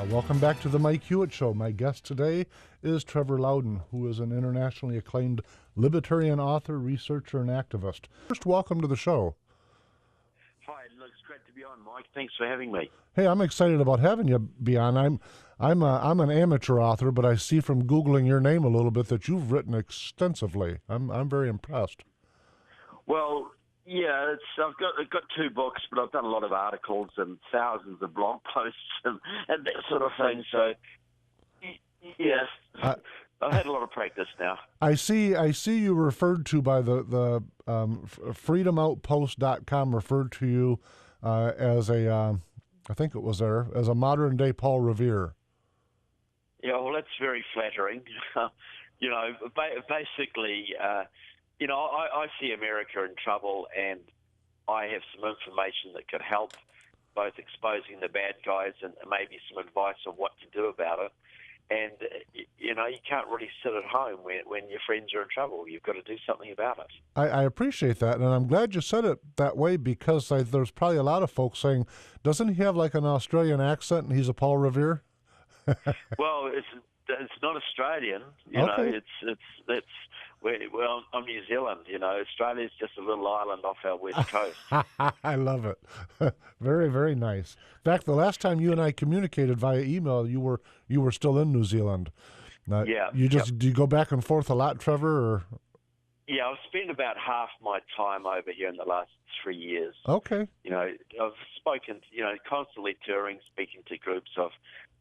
Welcome back to the Mike Hewitt Show. My guest today is Trevor Loudon, who is an internationally acclaimed libertarian author, researcher, and activist. First, welcome to the show. Hi, look, it's great to be on, Mike. Thanks for having me. Hey, I'm excited about having you be on. I'm an amateur author, but I see from Googling your name a little bit that you've written extensively. I'm very impressed. Well, yeah, I've got two books, but I've done a lot of articles and thousands of blog posts and that sort of thing. So, yes, I've had a lot of practice now. I see you referred to by the freedomoutpost.com referred to you as a I think it was there as a modern day Paul Revere. Yeah, well, that's very flattering. Basically. I see America in trouble, and I have some information that could help, both exposing the bad guys and maybe some advice on what to do about it. And, you can't really sit at home when your friends are in trouble. You've got to do something about it. I appreciate that, and I'm glad you said it that way because there's probably a lot of folks saying, doesn't he have like an Australian accent and he's a Paul Revere? Well, it's not Australian, Okay. Well, I'm New Zealand, Australia's just a little island off our west coast. I love it. Very, very nice. In fact, the last time you and I communicated via email, you were still in New Zealand. Yeah. Do you go back and forth a lot, Trevor? Or? Yeah, I've spent about half my time over here in the last 3 years. Okay. I've spoken, constantly touring, speaking to groups of,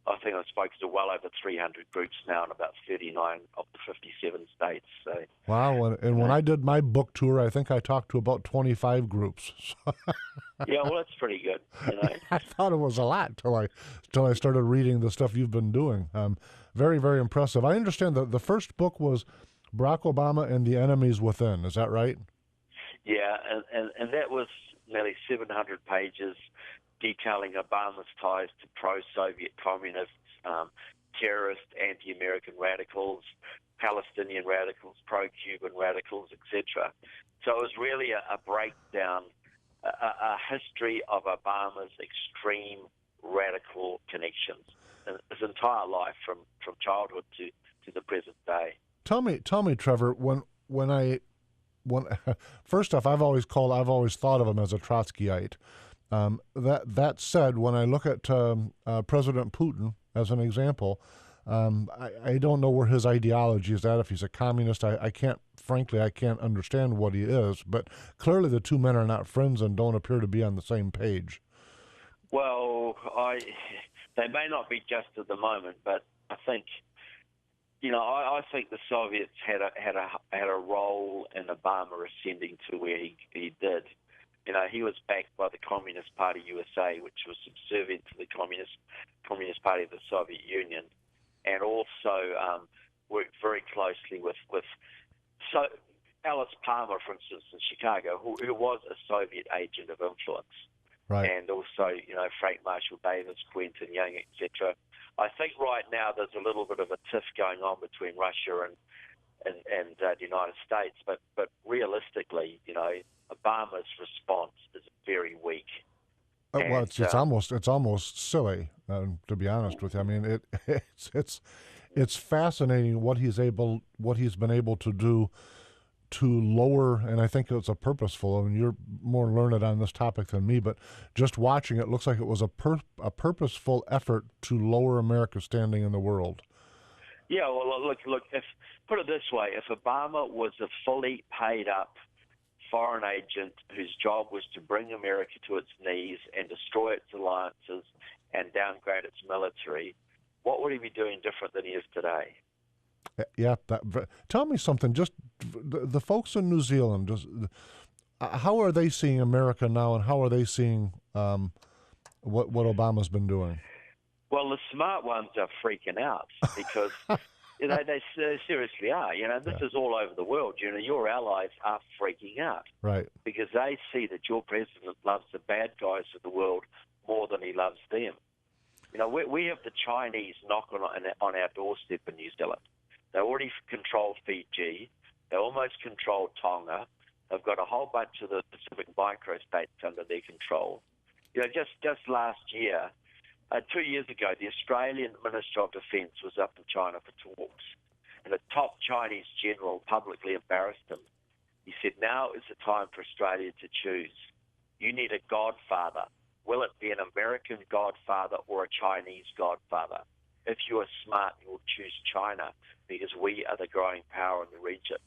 I think I've spoken to well over 300 groups now in about 39 of the 57 states. So, wow, and when I did my book tour, I think I talked to about 25 groups. Yeah, well, that's pretty good. I thought it was a lot till I started reading the stuff you've been doing. Very, very impressive. I understand that the first book was Barack Obama and the Enemies Within. Is that right? Yeah, and that was nearly 700 pages detailing Obama's ties to pro-Soviet communists, terrorist, anti-American radicals, Palestinian radicals, pro-Cuban radicals, etc. So it was really a breakdown, a history of Obama's extreme radical connections, his entire life from childhood to the present day. Tell me, Trevor. When first off, I've always thought of him as a Trotskyite. That said, when I look at President Putin as an example, I don't know where his ideology is at. If he's a communist, I can't understand what he is. But clearly, the two men are not friends and don't appear to be on the same page. Well, they may not be just at the moment, but I think, I think the Soviets had a role in Obama ascending to where he did. He was backed by the Communist Party USA, which was subservient to the Communist Party of the Soviet Union, and also worked very closely with Alice Palmer, for instance, in Chicago, who was a Soviet agent of influence, right? And also, Frank Marshall Davis, Quentin Young, etc. I think right now there's a little bit of a tiff going on between Russia and the United States, but realistically, Obama's response is very weak. Well, it's almost silly, to be honest with you. I mean, it's fascinating what he's been able to do to lower, and I think it's a purposeful. I mean, you're more learned on this topic than me, but just watching it looks like it was a purposeful effort to lower America's standing in the world. Yeah, well, look. Put it this way: if Obama was a fully paid up foreign agent whose job was to bring America to its knees and destroy its alliances and downgrade its military, what would he be doing different than he is today? Yeah. Tell me something. Just the folks in New Zealand, how are they seeing America now, and how are they seeing what Obama's been doing? Well, the smart ones are freaking out because they seriously are. This is all over the world. Your allies are freaking out, right? Because they see that your president loves the bad guys of the world more than he loves them. We have the Chinese knocking on our doorstep in New Zealand. They already control Fiji. They almost control Tonga. They've got a whole bunch of the Pacific microstates under their control. Just last year, 2 years ago, the Australian Minister of Defence was up in China for talks, and a top Chinese general publicly embarrassed him. He said, now is the time for Australia to choose. You need a godfather. Will it be an American godfather or a Chinese godfather? If you are smart, you will choose China because we are the growing power in the region.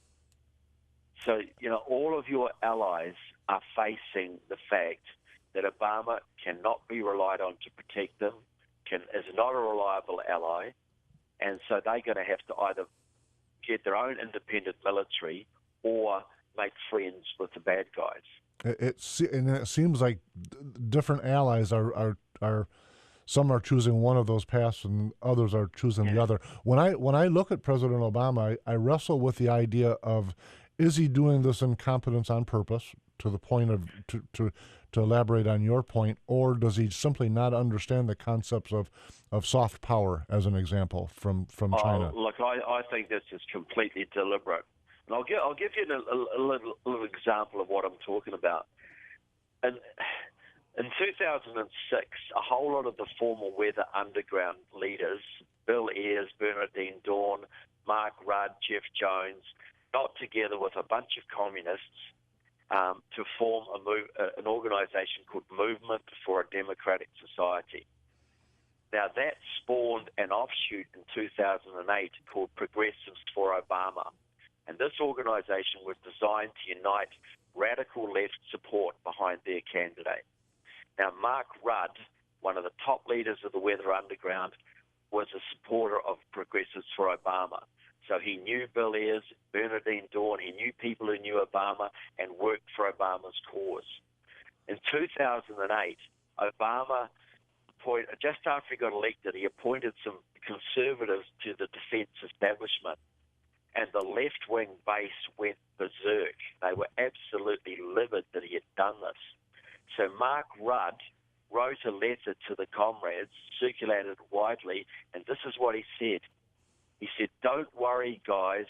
So, all of your allies are facing the fact that Obama cannot be relied on to protect them, is not a reliable ally, and so they're going to have to either get their own independent military or make friends with the bad guys. It seems like different allies are some are choosing one of those paths and others are choosing the other. When I look at President Obama, I wrestle with the idea of, is he doing this incompetence on purpose, to the point of to elaborate on your point, or does he simply not understand the concepts of soft power, as an example, from China? Look, I think this is completely deliberate. And I'll give you a little example of what I'm talking about. And in 2006, a whole lot of the former Weather Underground leaders, Bill Ayers, Bernardine Dawn, Mark Rudd, Jeff Jones, got together with a bunch of communists to form an organization called Movement for a Democratic Society. Now, that spawned an offshoot in 2008 called Progressives for Obama. And this organization was designed to unite radical left support behind their candidate. Now, Mark Rudd, one of the top leaders of the Weather Underground, was a supporter of Progressives for Obama. So he knew Bill Ayers, Bernardine Dawn, he knew people who knew Obama and worked for Obama's cause. In 2008, Obama, just after he got elected, he appointed some conservatives to the defense establishment, and the left-wing base went berserk. They were absolutely livid that he had done this. So Mark Rudd wrote a letter to the comrades, circulated widely, and this is what he said. He said, don't worry, guys.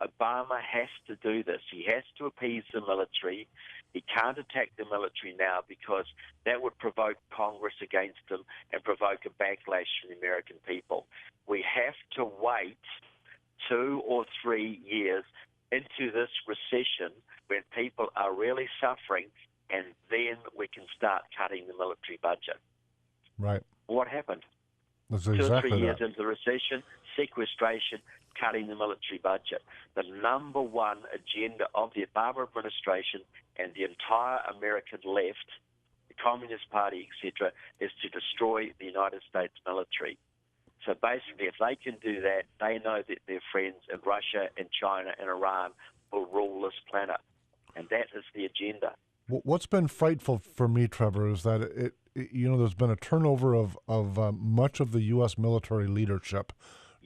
Obama has to do this. He has to appease the military. He can't attack the military now because that would provoke Congress against him and provoke a backlash from the American people. We have to wait 2 or 3 years into this recession when people are really suffering, and then we can start cutting the military budget. Right. What happened? That's 2 exactly or 3 years that. into the recession, sequestration, cutting the military budget. The number one agenda of the Obama administration and the entire American left, the Communist Party, etc., is to destroy the United States military. So basically, if they can do that, they know that their friends in Russia and China and Iran will rule this planet. And that is the agenda. What's been frightful for me, Trevor, is that there's been a turnover of much of the U.S. military leadership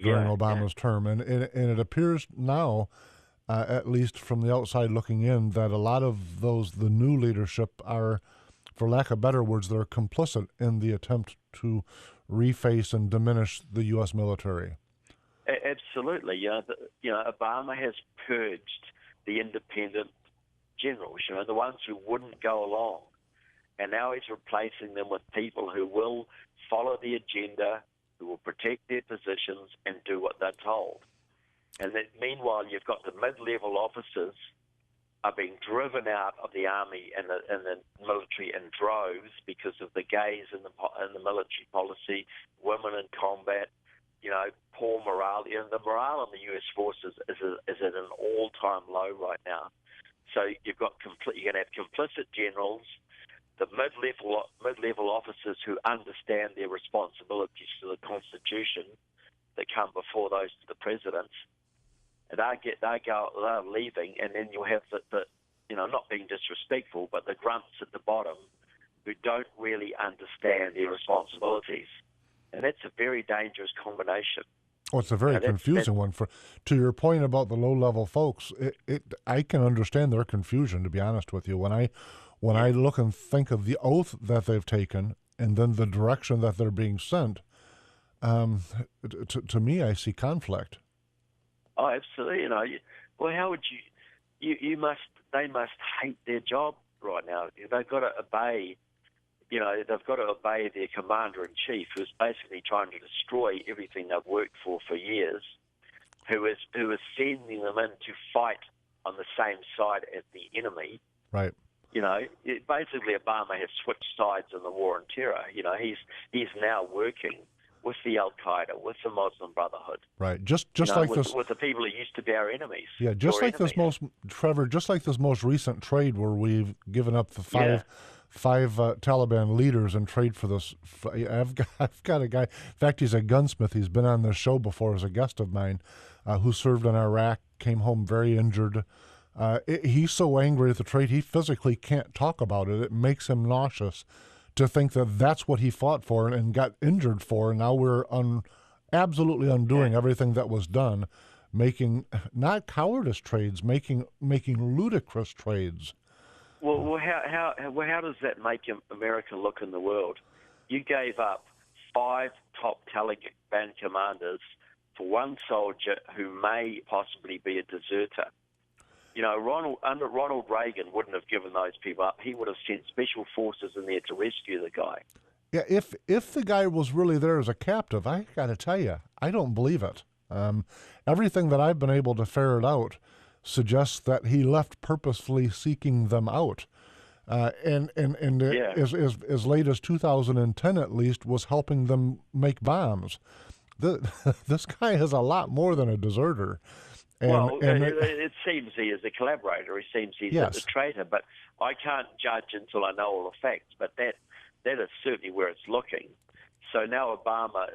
during Obama's term, and it appears now, at least from the outside looking in, that a lot of the new leadership are, for lack of better words, they're complicit in the attempt to reface and diminish the U.S. military. Absolutely. Obama has purged the independent generals, the ones who wouldn't go along. And now he's replacing them with people who will follow the agenda, who will protect their positions and do what they're told. And then, meanwhile, you've got the mid-level officers are being driven out of the army and the military in droves because of the gays in the military policy, women in combat, poor morale. The morale in the U.S. forces is at an all-time low right now. So you're going to have complicit generals, the mid-level officers who understand their responsibilities to the Constitution that come before those to the president, and they're leaving, and then you'll have the not being disrespectful, but the grunts at the bottom who don't really understand their responsibilities, and that's a very dangerous combination. Well, it's a very confusing one. To your point about the low-level folks, I can understand their confusion, to be honest with you. When I look and think of the oath that they've taken and then the direction that they're being sent, to me, I see conflict. Oh, absolutely. How would they must hate their job right now. They've got to obey, they've got to obey their commander-in-chief, who's basically trying to destroy everything they've worked for years, who is sending them in to fight on the same side as the enemy. Right. Basically Obama has switched sides in the war on terror. He's now working with the Al-Qaeda, with the Muslim Brotherhood. Right. Just like with, this, with the people who used to be our enemies. Yeah, just like enemies. Just like this most recent trade where we've given up the five Taliban leaders in trade for this. I've got a guy. In fact, he's a gunsmith. He's been on this show before as a guest of mine, who served in Iraq, came home very injured. He's so angry at the trade he physically can't talk about it. It makes him nauseous to think that that's what he fought for and got injured for, and now we're absolutely undoing everything that was done, making not cowardice trades, making ludicrous trades. Well, how does that make America look in the world? You gave up 5 top Taliban commanders for one soldier who may possibly be a deserter. Under Ronald Reagan wouldn't have given those people up. He would have sent special forces in there to rescue the guy. Yeah, if the guy was really there as a captive, I got to tell you, I don't believe it. Everything that I've been able to ferret out suggests that he left purposefully seeking them out. As late as 2010 at least was helping them make bombs. This guy is a lot more than a deserter. It seems he is a collaborator. He seems he's a traitor, but I can't judge until I know all the facts. But that is certainly where it's looking. So now Obama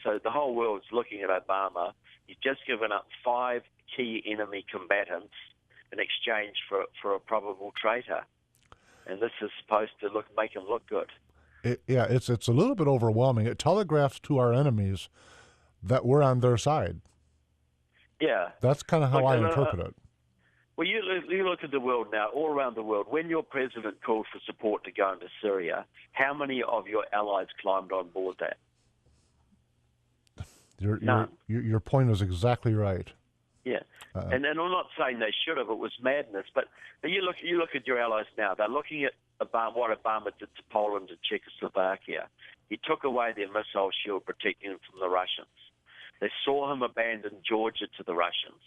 so the whole world's looking at Obama. He's just given up 5 key enemy combatants in exchange for a probable traitor, and this is supposed to make him look good. It's a little bit overwhelming. It telegraphs to our enemies that we're on their side. Yeah. That's kind of how I interpret it. Well, you look at the world now, all around the world. When your president called for support to go into Syria, how many of your allies climbed on board that? Your point is exactly right. Yeah. And I'm not saying they should have. It was madness. But you look at your allies now. They're looking at what Obama did to Poland and Czechoslovakia. He took away their missile shield protecting them from the Russians. They saw him abandon Georgia to the Russians.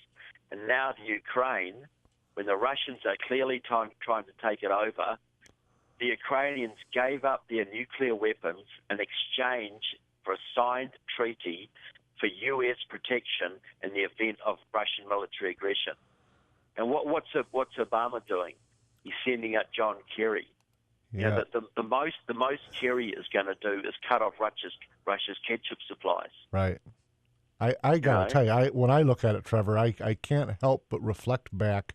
And now the Ukraine, when the Russians are clearly trying to take it over, the Ukrainians gave up their nuclear weapons in exchange for a signed treaty for U.S. protection in the event of Russian military aggression. And what's Obama doing? He's sending out John Kerry. Yeah. The most Kerry is going to do is cut off Russia's ketchup supplies. Right. I got to tell you, when I look at it, Trevor, I can't help but reflect back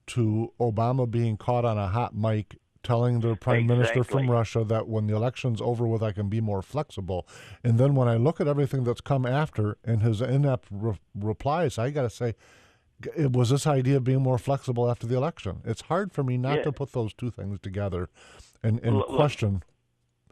to Obama being caught on a hot mic telling the prime minister from Russia that when the election's over with, I can be more flexible. And then when I look at everything that's come after and his inept replies, I got to say, it was this idea of being more flexible after the election. It's hard for me not to put those two things together and question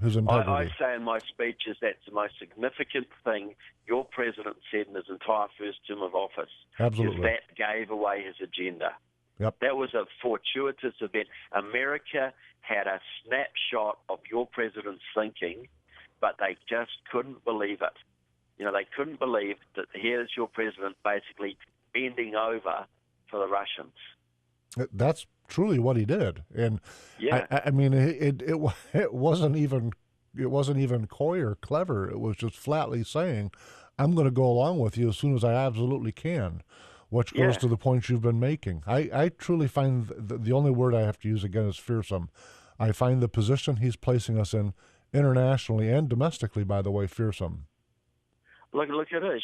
his integrity. I say in my speeches that's the most significant thing your president said in his entire first term of office. Absolutely. That gave away his agenda. Yep. That was a fortuitous event. America had a snapshot of your president's thinking, but they just couldn't believe it. They couldn't believe that here's your president basically bending over for the Russians. That's truly what he did, and I mean, it wasn't even coy or clever. It was just flatly saying, "I'm going to go along with you as soon as I absolutely can," which goes to the point you've been making. I truly find the only word I have to use again is fearsome. I find the position he's placing us in, internationally and domestically, by the way, fearsome. Look at us,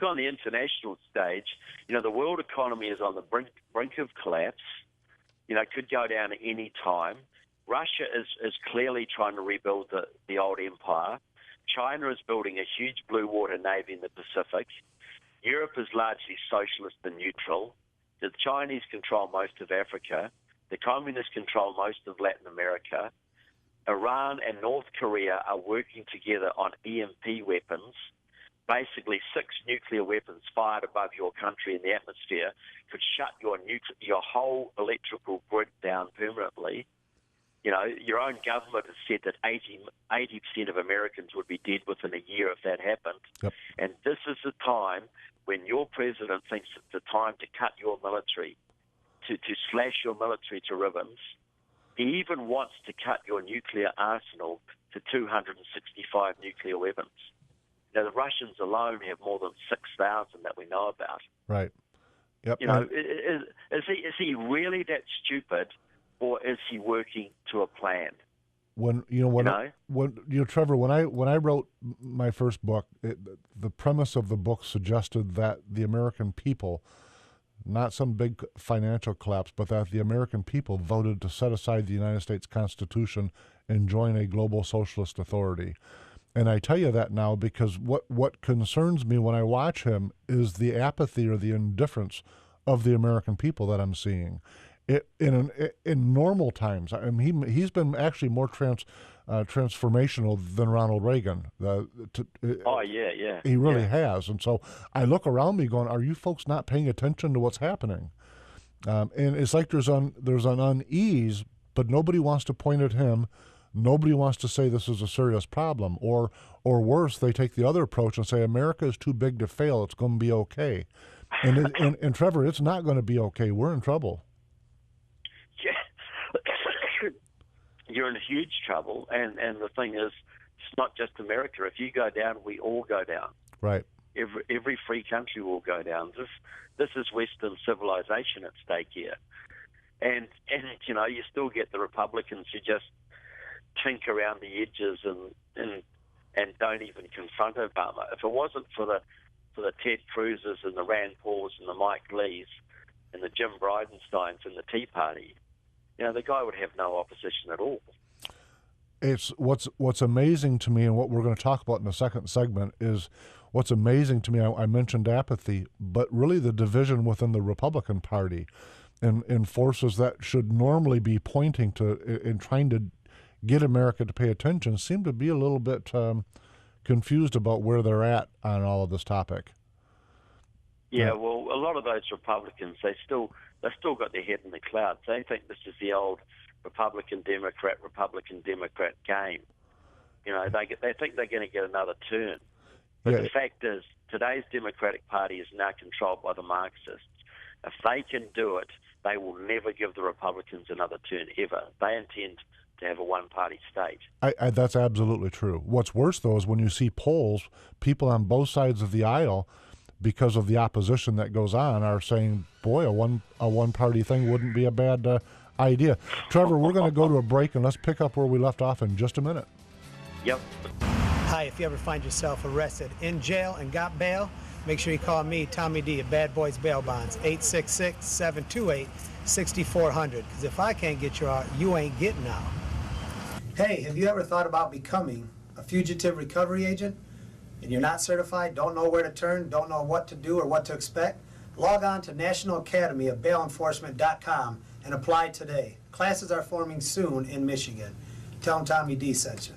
on the international stage, the world economy is on the brink of collapse. Could go down at any time. Russia is clearly trying to rebuild the old empire. China is building a huge blue water navy in the Pacific. Europe is largely socialist and neutral. The Chinese control most of Africa. The communists control most of Latin America. Iran and North Korea are working together on EMP weapons. Basically, 6 nuclear weapons fired above your country in the atmosphere could shut your whole electrical grid down permanently. You know, your own government has said that 80% of Americans would be dead within a year if that happened. Yep. And this is the time when your president thinks it's the time to cut your military, to slash your military to ribbons. He even wants to cut your nuclear arsenal to 265 nuclear weapons. Now, the Russians alone have more than 6,000 that we know about. Right. Yep. You know, is he really that stupid, or is he working to a plan? Trevor, when I wrote my first book, the premise of the book suggested that the American people, not some big financial collapse, but that the American people voted to set aside the United States Constitution and join a global socialist authority. And I tell you that now because what concerns me when I watch him is the apathy or the indifference of the American people that I'm seeing. In normal times, I mean, he's been actually more transformational than Ronald Reagan. He really has. And so I look around me going, are you folks not paying attention to what's happening? And it's like there's an unease, but nobody wants to point at him. Nobody wants to say this is a serious problem. Or worse, they take the other approach and say America is too big to fail. It's going to be okay. And Trevor, it's not going to be okay. We're in trouble. You're in huge trouble, and the thing is, it's not just America. If you go down, we all go down. Right. Every free country will go down. This is Western civilization at stake here, and you know, you still get the Republicans who just tink around the edges and don't even confront Obama. If it wasn't for the Ted Cruz's and the Rand Pauls and the Mike Lees and the Jim Bridenstines and the Tea Party, you know, the guy would have no opposition at all. It's what's amazing to me, and what we're going to talk about in the second segment is what's amazing to me. I mentioned apathy, but really the division within the Republican Party and forces that should normally be pointing to and trying to get America to pay attention seem to be a little bit confused about where they're at on all of this topic. Yeah, well, a lot of those Republicans, they've still got their head in the clouds. They think this is the old Republican-Democrat game. You know, they think they're going to get another turn. But the fact is, today's Democratic Party is now controlled by the Marxists. If they can do it, they will never give the Republicans another turn, ever. They intend to have a one-party state. That's absolutely true. What's worse, though, is when you see polls, people on both sides of the aisle, because of the opposition that goes on, are saying, boy, a one-party thing wouldn't be a bad idea. Trevor, we're going to go to a break, and let's pick up where we left off in just a minute. Yep. Hi, if you ever find yourself arrested, in jail, and got bail, make sure you call me, Tommy D, at Bad Boys Bail Bonds, 866-728-6400. Because if I can't get you out, you ain't getting out. Hey, have you ever thought about becoming a fugitive recovery agent? And you're not certified, don't know where to turn, don't know what to do or what to expect? Log on to National Academy of Bail Enforcement.com and apply today. Classes are forming soon in Michigan. Tell them Tommy D sent you.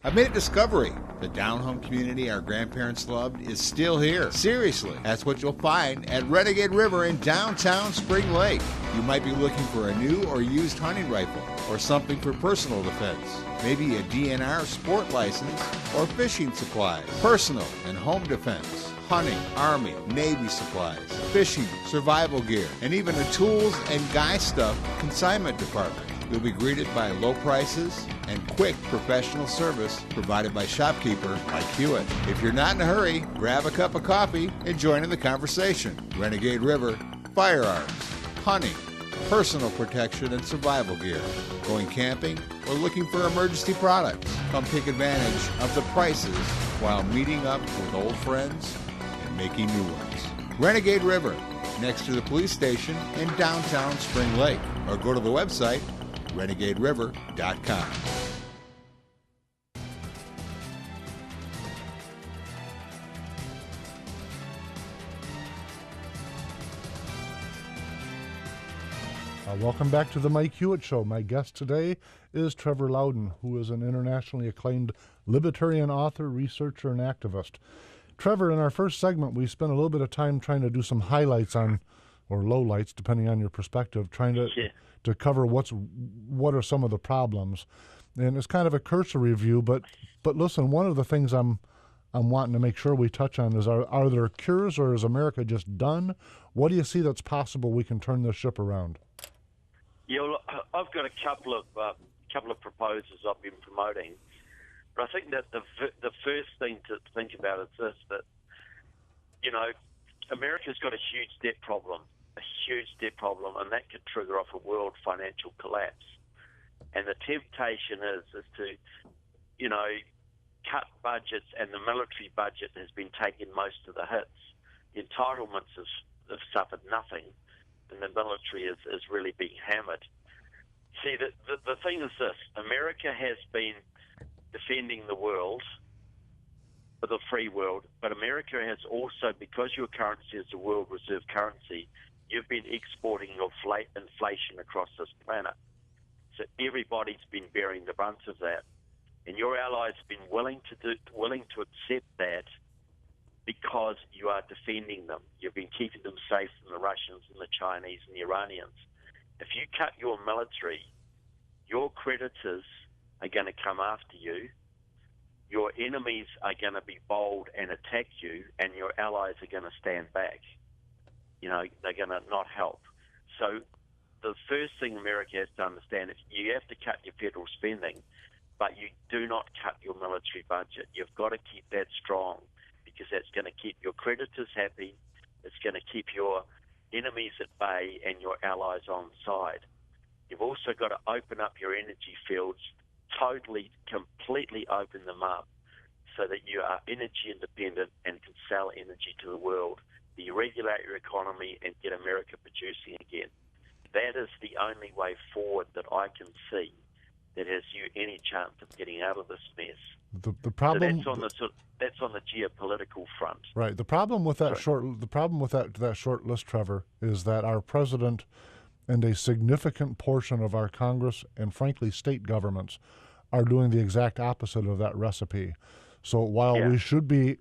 I've made a discovery. The down-home community our grandparents loved is still here. Seriously, that's what you'll find at Renegade River in downtown Spring Lake. You might be looking for a new or used hunting rifle or something for personal defense. Maybe a DNR sport license or fishing supplies, personal and home defense, hunting, Army, Navy supplies, fishing, survival gear, and even a tools and guy stuff consignment department. You'll be greeted by low prices and quick professional service provided by shopkeeper Mike Hewitt. If you're not in a hurry, grab a cup of coffee and join in the conversation. Renegade River, firearms, hunting, personal protection and survival gear, going camping, or looking for emergency products. Come take advantage of the prices while meeting up with old friends and making new ones. Renegade River, next to the police station in downtown Spring Lake, or go to the website renegaderiver.com. Welcome back to the Mike Hewitt Show. My guest today is Trevor Loudon, who is an internationally acclaimed libertarian author, researcher, and activist. Trevor, in our first segment, we spent a little bit of time trying to do some highlights on, or lowlights, depending on your perspective, trying to to cover what are some of the problems. And it's kind of a cursory view, but listen, one of the things I'm wanting to make sure we touch on is are there cures, or is America just done? What do you see that's possible we can turn this ship around? Yeah, well, I've got a couple of proposals I've been promoting, but I think that the first thing to think about is this: that America's got a huge debt problem, and that could trigger off a world financial collapse. And the temptation is to cut budgets, and the military budget has been taking most of the hits. The entitlements have suffered nothing, and the military is really being hammered. See, the thing is this: America has been defending the world, the free world, but America has also, because your currency is the world reserve currency, you've been exporting your inflation across this planet. So everybody's been bearing the brunt of that. And your allies have been willing to accept that because you are defending them. You've been keeping them safe from the Russians and the Chinese and the Iranians. If you cut your military, your creditors are going to come after you. Your enemies are going to be bold and attack you, and your allies are going to stand back. They're going to not help. So the first thing America has to understand is you have to cut your federal spending, but you do not cut your military budget. You've got to keep that strong, because that's going to keep your creditors happy. It's going to keep your enemies at bay and your allies on side. You've also got to open up your energy fields, completely open them up, so that you are energy independent and can sell energy to the world, deregulate your economy, and get America producing again. That is the only way forward that I can see that has you any chance of getting out of this mess. The problem, so that's on the geopolitical front. Right. The problem with that short list, Trevor, is that our president and a significant portion of our Congress and, frankly, state governments are doing the exact opposite of that recipe. So while we should be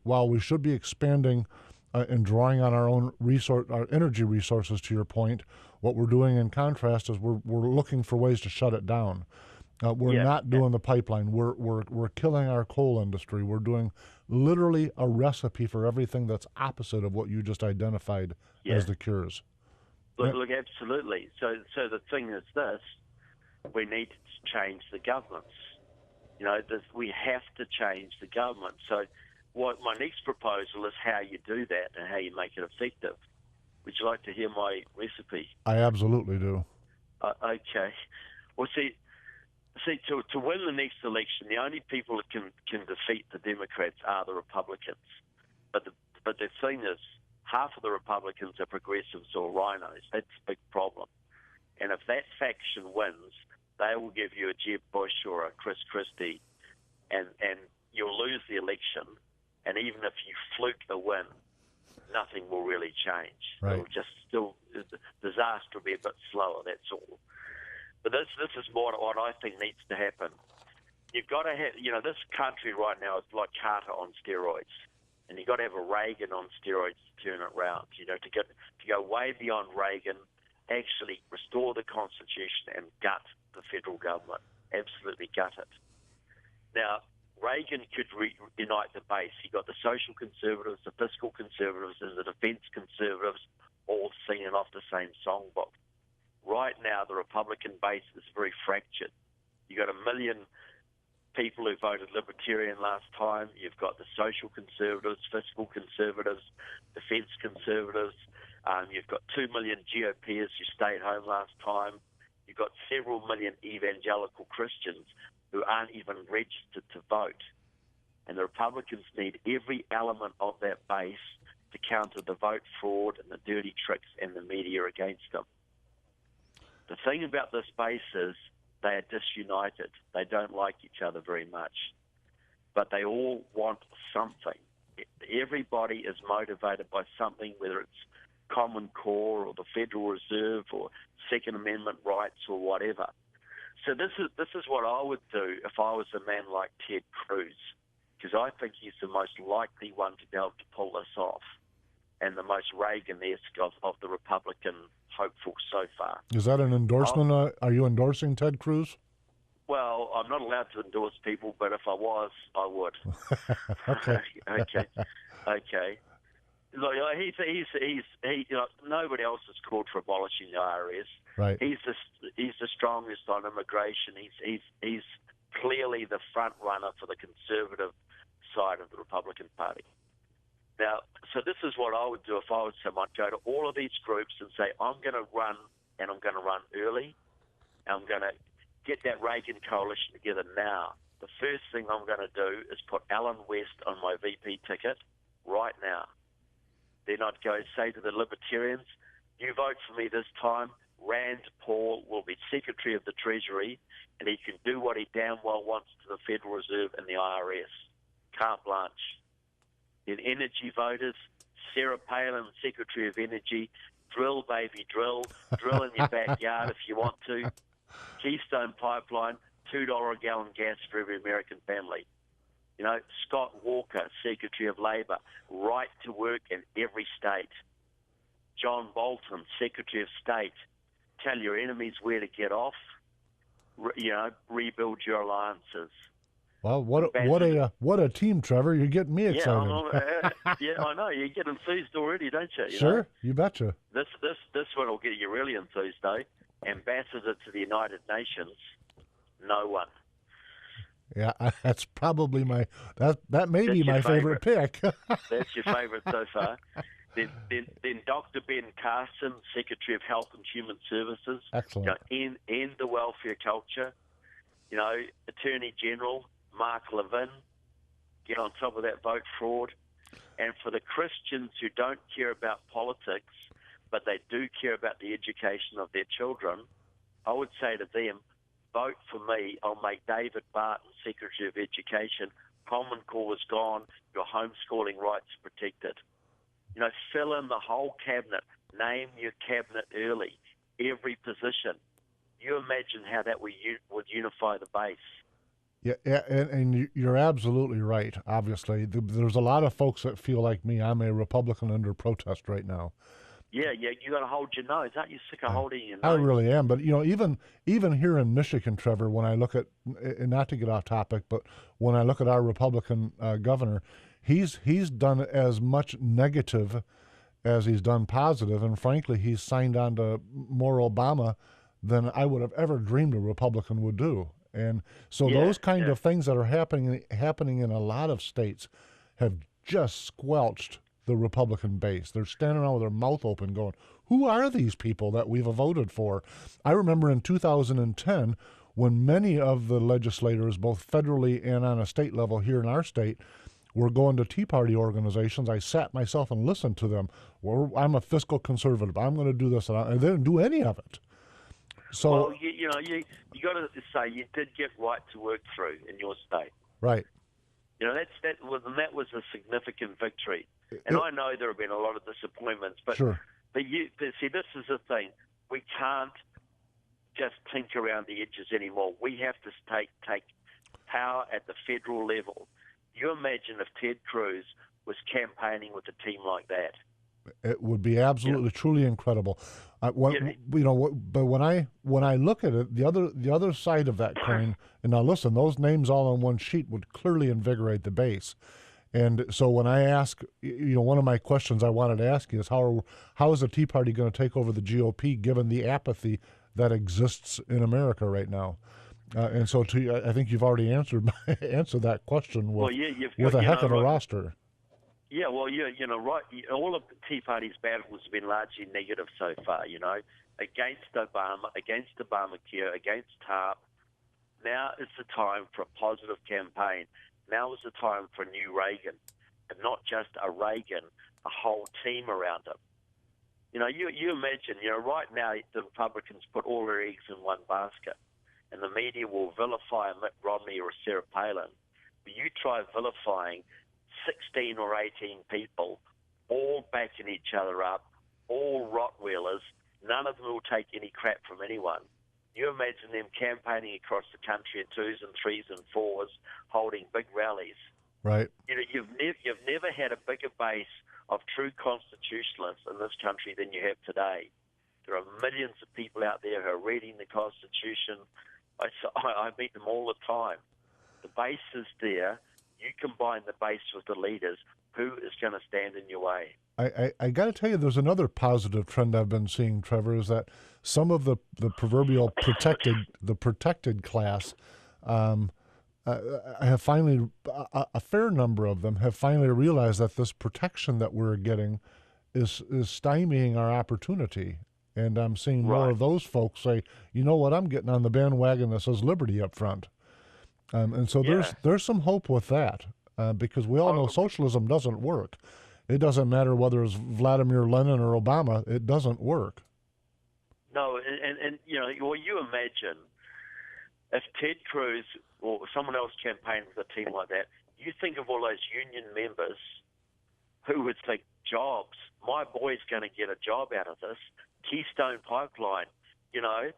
expanding and drawing on our energy resources, to your point, what we're doing in contrast is we're looking for ways to shut it down. We're not doing the pipeline. We're killing our coal industry. We're doing literally a recipe for everything that's opposite of what you just identified as the cures. Look, absolutely. So the thing is this: we need to change the governments. We have to change the government. So what my next proposal is how you do that and how you make it effective. Would you like to hear my recipe? I absolutely do. Okay. Well, see, to win the next election, the only people that can defeat the Democrats are the Republicans. But the thing is, half of the Republicans are progressives or rhinos. That's a big problem. And if that faction wins, they will give you a Jeb Bush or a Chris Christie, and you'll lose the election. And even if you fluke the win, nothing will really change. Right. It'll just still, disaster will be a bit slower, that's all. But this is more what I think needs to happen. You've got to have, this country right now is like Carter on steroids. And you've got to have a Reagan on steroids to turn it around. To go way beyond Reagan, actually restore the Constitution and gut the federal government. Absolutely gut it. Now, Reagan could unite the base. You got the social conservatives, the fiscal conservatives, and the defense conservatives all singing off the same songbook. Right now, the Republican base is very fractured. You got 1 million people who voted Libertarian last time. You've got the social conservatives, fiscal conservatives, defense conservatives. You've got 2 million GOPers who stayed home last time. You've got several million evangelical Christians who aren't even registered to vote. And the Republicans need every element of that base to counter the vote fraud and the dirty tricks and the media against them. The thing about this base is they are disunited. They don't like each other very much. But they all want something. Everybody is motivated by something, whether it's Common Core or the Federal Reserve or Second Amendment rights or whatever. So this is what I would do if I was a man like Ted Cruz, because I think he's the most likely one to be able to pull this off. and the most Reagan-esque of the Republican hopeful so far. Is that an endorsement? Are you endorsing Ted Cruz? Well, I'm not allowed to endorse people, but if I was, I would. Okay. Okay. Look, nobody else has called for abolishing the IRS. Right. He's the strongest on immigration. He's clearly the front runner for the conservative side of the Republican Party. Now, so this is what I would do if I was someone. Go to all of these groups and say, I'm going to run, and I'm going to run early. I'm going to get that Reagan coalition together now. The first thing I'm going to do is put Alan West on my VP ticket right now. Then I'd go say to the Libertarians, you vote for me this time, Rand Paul will be Secretary of the Treasury, and he can do what he damn well wants to the Federal Reserve and the IRS. Carte blanche. Then energy voters, Sarah Palin, Secretary of Energy, drill, baby, drill in your backyard if you want to. Keystone Pipeline, $2 a gallon gas for every American family. You know, Scott Walker, Secretary of Labor, right to work in every state. John Bolton, Secretary of State, tell your enemies where to get off. Rebuild your alliances. Well, what a team, Trevor! You're getting me excited. I know. You get enthused already, don't you? Sure, you betcha. This one will get you really enthused, though. Ambassador to the United Nations, no one. Yeah, that's probably that may be my favorite pick. That's your favorite so far. Then Dr. Ben Carson, Secretary of Health and Human Services. Excellent. End the welfare culture. Attorney General Mark Levin, get on top of that vote fraud. And for the Christians who don't care about politics, but they do care about the education of their children, I would say to them, vote for me. I'll make David Barton Secretary of Education. Common Core is gone. Your homeschooling rights protected. Fill in the whole cabinet. Name your cabinet early. Every position. You imagine how that would unify the base. Yeah, and you're absolutely right. Obviously, there's a lot of folks that feel like me. I'm a Republican under protest right now. Yeah, you got to hold your nose. Aren't you sick of holding your nose? I really am. But even here in Michigan, Trevor, when I look at, and not to get off topic, but when I look at our Republican governor, he's done as much negative as he's done positive, and frankly, he's signed on to more Obama than I would have ever dreamed a Republican would do. And so those kind of things that are happening in a lot of states have just squelched the Republican base. They're standing around with their mouth open going, who are these people that we've voted for? I remember in 2010 when many of the legislators, both federally and on a state level here in our state, were going to Tea Party organizations. I sat myself and listened to them. Well, I'm a fiscal conservative. I'm going to do this. And they didn't do any of it. So, well, you got to say you did get right to work through in your state. Right. That was a significant victory. And I know there have been a lot of disappointments, but sure. But see, this is the thing. We can't just tinker around the edges anymore. We have to take power at the federal level. You imagine if Ted Cruz was campaigning with a team like that. It would be absolutely, truly incredible. But when I look at it, the other side of that coin, and now listen, those names all on one sheet would clearly invigorate the base. And so when I ask, one of my questions I wanted to ask you is how is the Tea Party going to take over the GOP given the apathy that exists in America right now? And so I think you've already answered that question with a heck of a roster. Yeah, well, right. All of the Tea Party's battles have been largely negative so far, against Obama, against Obamacare, against TARP. Now is the time for a positive campaign. Now is the time for a new Reagan, and not just a Reagan, a whole team around him. You imagine, right now the Republicans put all their eggs in one basket, and the media will vilify Mitt Romney or Sarah Palin. But you try vilifying 16 or 18 people, all backing each other up, all Rottweilers. None of them will take any crap from anyone. You imagine them campaigning across the country in 2s and 3s and 4s, holding big rallies. Right. You know, you've never had a bigger base of true constitutionalists in this country than you have today. There are millions of people out there who are reading the Constitution. I meet them all the time. The base is there. You combine the base with the leaders. Who is going to stand in your way? I got to tell you, there's another positive trend I've been seeing, Trevor, is that some of the proverbial protected class have finally, a fair number of them have finally realized that this protection that we're getting is stymieing our opportunity. And I'm seeing more of those folks say, you know what, I'm getting on the bandwagon that says liberty up front. And so there's some hope with that, because we all know socialism doesn't work. It doesn't matter whether it's Vladimir Lenin or Obama. It doesn't work. No, and you know, well, you imagine if Ted Cruz or someone else campaigned with a team like that, you think of all those union members who would think, jobs, my boy's going to get a job out of this, Keystone Pipeline, you know,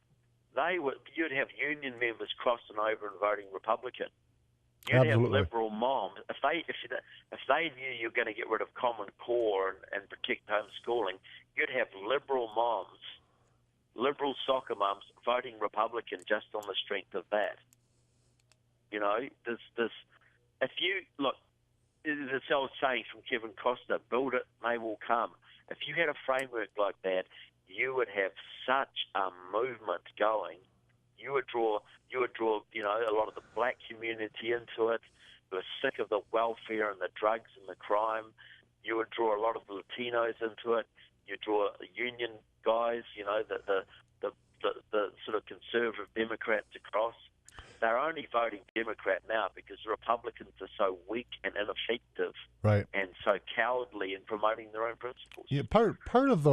you'd have union members crossing over and voting Republican. You'd have liberal moms. If they knew you were going to get rid of Common Core and protect homeschooling, you'd have liberal moms, liberal soccer moms voting Republican just on the strength of that. You know, if you look, it's the old saying from Kevin Costner: "Build it, they will come." If you had a framework like that, you would have such a movement going. You would draw, you know, a lot of the black community into it, who are sick of the welfare and the drugs and the crime. You would draw a lot of the Latinos into it. You draw union guys, you know, the sort of conservative Democrats across. They're only voting Democrat now because the Republicans are so weak and ineffective, right, and so cowardly in promoting their own principles. Yeah, part of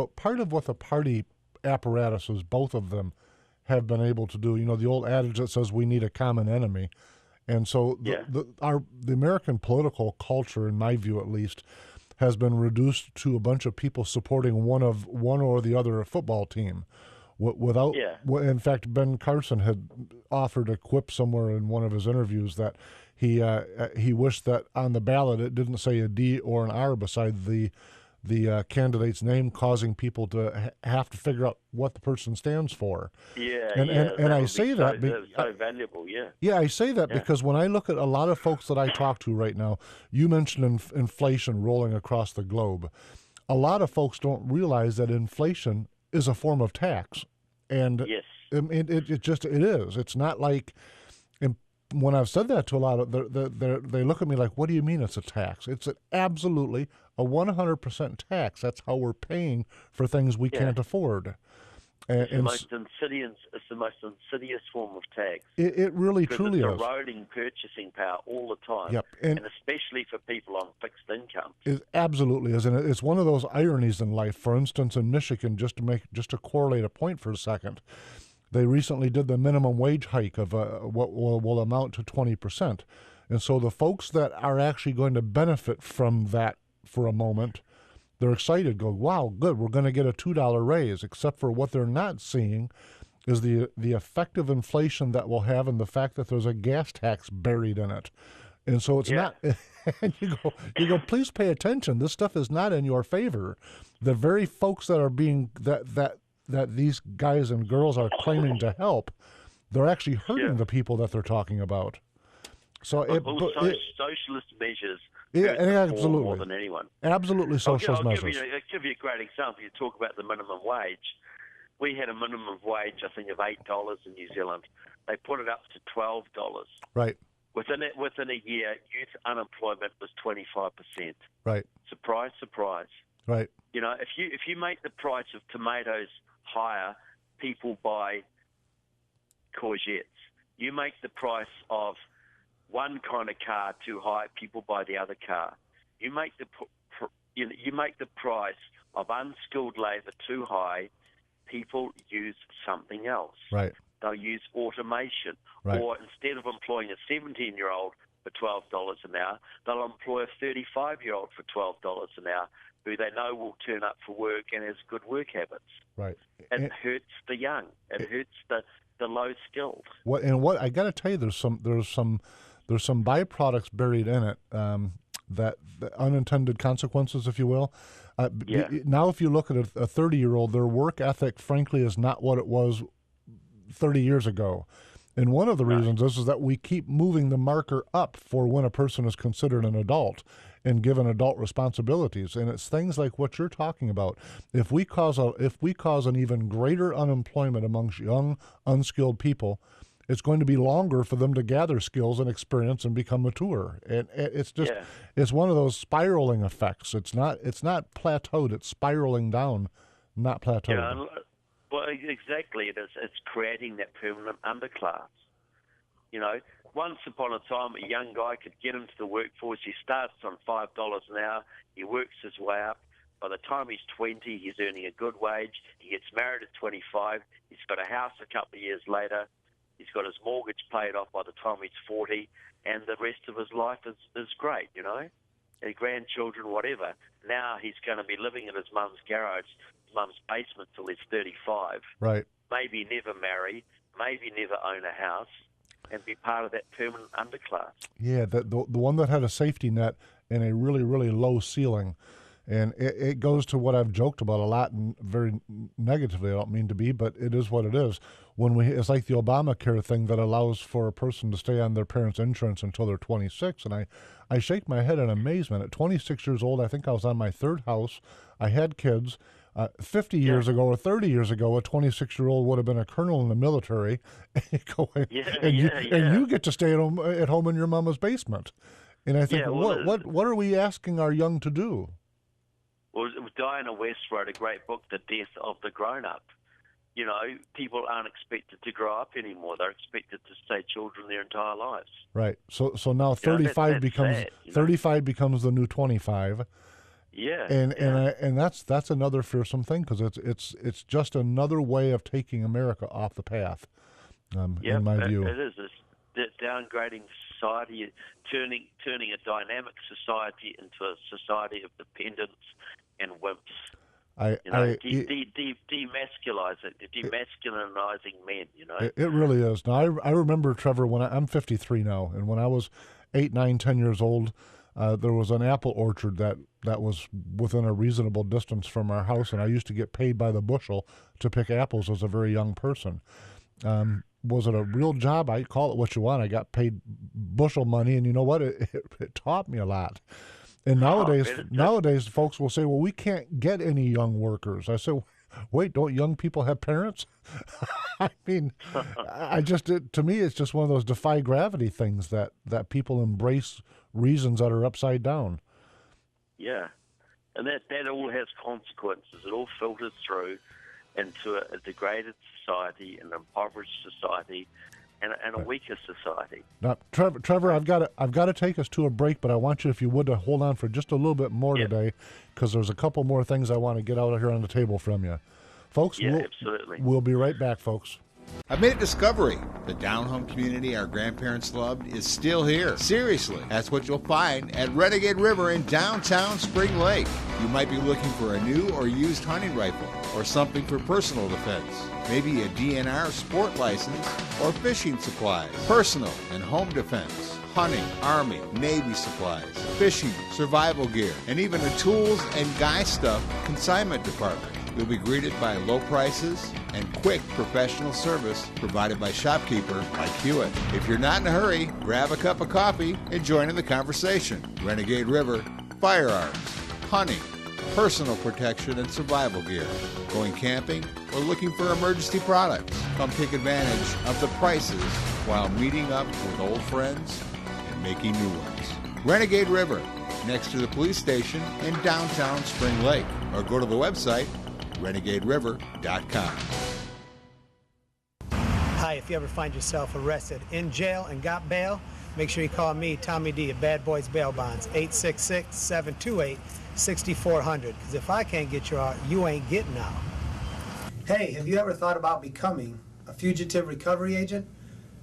what the party apparatuses, both of them, have been able to do. You know, the old adage that says we need a common enemy, and so the American political culture, in my view at least, has been reduced to a bunch of people supporting one or the other football team. Without, in fact, Ben Carson had offered a quip somewhere in one of his interviews that he wished that on the ballot it didn't say a D or an R beside the candidate's name, causing people to have to figure out what the person stands for. And I say that so valuable. I say that because when I look at a lot of folks that I talk to right now, you mentioned inflation rolling across the globe. A lot of folks don't realize that inflation is a form of tax, and it is. It's not like, when I've said that to a lot of, they look at me like, "What do you mean it's a tax?" It's absolutely a 100% tax. That's how we're paying for things we can't afford. It's the most insidious form of tax. It really truly is. It's eroding purchasing power all the time. Yep. And especially for people on fixed income. It absolutely is. And it's one of those ironies in life. For instance, in Michigan, just to correlate a point for a second, they recently did the minimum wage hike of what will amount to 20%. And so the folks that are actually going to benefit from that for a moment, they're excited, go, wow, good, we're going to get a $2 raise, except for what they're not seeing is the effective inflation that we'll have and the fact that there's a gas tax buried in it. And so it's not, and you go, please pay attention. This stuff is not in your favor. The very folks that are being, that these guys and girls are claiming to help, they're actually hurting the people that they're talking about. So socialist measures absolutely more than anyone. Absolutely socialist measures. I'll give you a great example. You talk about the minimum wage. We had a minimum wage, I think, of $8 in New Zealand. They put it up to $12. Right. Within a year, youth unemployment was 25%. Right. Surprise, surprise. Right. You know, if you make the price of tomatoes higher, people buy courgettes. You make the price of one kind of car too high, people buy the other car. You make the price of unskilled labour too high, people use something else. Right. They'll use automation. Right. Or instead of employing a 17-year-old for $12 an hour, they'll employ a 35-year-old for $12 an hour, who they know will turn up for work and has good work habits. Right. It hurts the young. It hurts the low skilled. What I got to tell you, there's some there's some byproducts buried in it, that the unintended consequences, if you will. Now, if you look at a 30-year-old, their work ethic, frankly, is not what it was 30 years ago. And one of the reasons is that we keep moving the marker up for when a person is considered an adult and given adult responsibilities. And it's things like what you're talking about. If we cause an even greater unemployment amongst young, unskilled people, it's going to be longer for them to gather skills and experience and become mature. And it's just it's one of those spiraling effects. It's not plateaued. It's spiraling down, not plateaued. Yeah, well, exactly. It's creating that permanent underclass. You know, once upon a time, a young guy could get into the workforce. He starts on $5 an hour. He works his way up. By the time he's 20, he's earning a good wage. He gets married at 25. He's got a house a couple of years later. He's got his mortgage paid off by the time he's 40, and the rest of his life is great, you know, and grandchildren, whatever. Now he's going to be living in his mum's garage, his mum's basement till he's 35. Right. Maybe never marry, maybe never own a house, and be part of that permanent underclass. Yeah, the one that had a safety net and a really, really low ceiling. And it goes to what I've joked about a lot, and very negatively. I don't mean to be, but it is what it is. It's like the Obamacare thing that allows for a person to stay on their parents' insurance until they're 26. And I shake my head in amazement. At 26 years old, I think I was on my third house. I had kids. 50 years ago or 30 years ago, a 26-year-old would have been a colonel in the military, and you get to stay at home in your mama's basement. And I think, what are we asking our young to do? Well, Diana West wrote a great book, The Death of the Grown-Up. You know, people aren't expected to grow up anymore. They're expected to stay children their entire lives. Right. So now 35 becomes sad, 35 becomes the new 25. Yeah. And that's another fearsome thing, because it's just another way of taking America off the path. In my view, it is. It's downgrading society, turning a dynamic society into a society of dependents and wimps. Demasculinizing men, you know. It really is. Now, I remember, Trevor, when I'm 53 now, and when I was 8, 9, 10 years old, there was an apple orchard that was within a reasonable distance from our house, and I used to get paid by the bushel to pick apples as a very young person. Was it a real job? I call it what you want. I got paid bushel money, and you know what? It taught me a lot. And nowadays, folks will say, well, we can't get any young workers. I say, wait, don't young people have parents? I mean, to me, it's just one of those defy gravity things that people embrace reasons that are upside down. Yeah. And that all has consequences. It all filters through into a degraded society, an impoverished society, and a weaker society. Now, Trevor, I've got to take us to a break, but I want you, if you would, to hold on for just a little bit more today, because there's a couple more things I want to get out of here on the table from you, folks. Absolutely. We'll be right back, folks. I've made a discovery. The down-home community our grandparents loved is still here. Seriously, that's what you'll find at Renegade River in downtown Spring Lake. You might be looking for a new or used hunting rifle, or something for personal defense. Maybe a DNR sport license or fishing supplies. Personal and home defense, hunting, Army, Navy supplies, fishing, survival gear, and even a tools and guy stuff consignment department. You'll be greeted by low prices and quick professional service provided by shopkeeper Mike Hewitt. If you're not in a hurry, grab a cup of coffee and join in the conversation. Renegade River, firearms, hunting, personal protection and survival gear, going camping, or looking for emergency products. Come take advantage of the prices while meeting up with old friends and making new ones. Renegade River, next to the police station in downtown Spring Lake, or go to the website renegaderiver.com. Hi, if you ever find yourself arrested, in jail, and got bail, make sure you call me, Tommy D, at Bad Boys Bail Bonds, 866-728-6400. Because if I can't get you out, you ain't getting out. Hey, have you ever thought about becoming a fugitive recovery agent?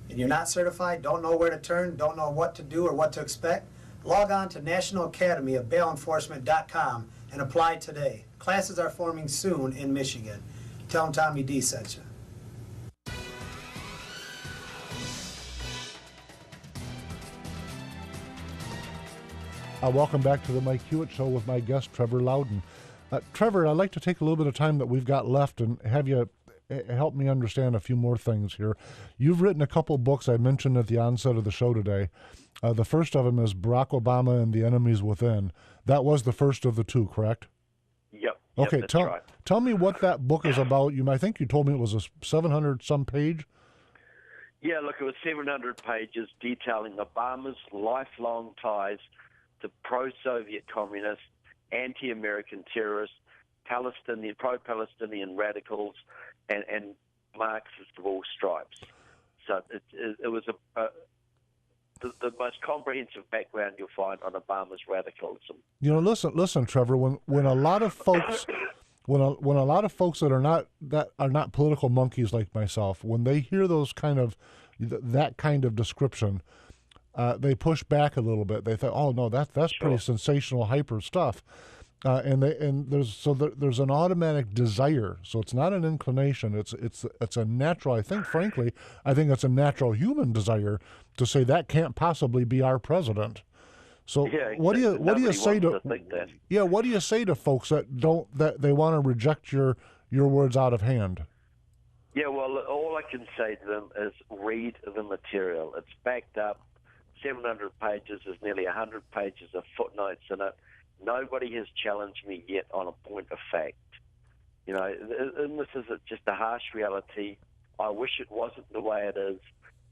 And you're not certified, don't know where to turn, don't know what to do or what to expect? Log on to National Academy of Bail Enforcement.com and apply today. Classes are forming soon in Michigan. Tell them Tommy D sent you. Welcome back to the Mike Hewitt Show with my guest, Trevor Loudon. Trevor, I'd like to take a little bit of time that we've got left and have you help me understand a few more things here. You've written a couple books I mentioned at the onset of the show today. The first of them is Barack Obama and the Enemies Within. That was the first of the two, correct? Yep. Okay, that's right. Tell me what that book is about. I think you told me it was a 700-some page. Yeah, look, it was 700 pages detailing Obama's lifelong ties to pro-Soviet communists, anti-American terrorists, pro-Palestinian radicals, and Marxists of all stripes. So it was the most comprehensive background you'll find on Obama's radicalism. Listen, Trevor. When a lot of folks, when a lot of folks that are not political monkeys like myself, when they hear that kind of description, they push back a little bit. They think, "Oh no, that's pretty sensational, hyper stuff." And there's an automatic desire. So it's not an inclination. It's a natural. I think it's a natural human desire to say that can't possibly be our president. So what do you say to folks that they want to reject your words out of hand? Yeah, well, all I can say to them is read the material. It's backed up. 700 pages. There's nearly 100 pages of footnotes in it. Nobody has challenged me yet on a point of fact. And this is just a harsh reality. I wish it wasn't the way it is,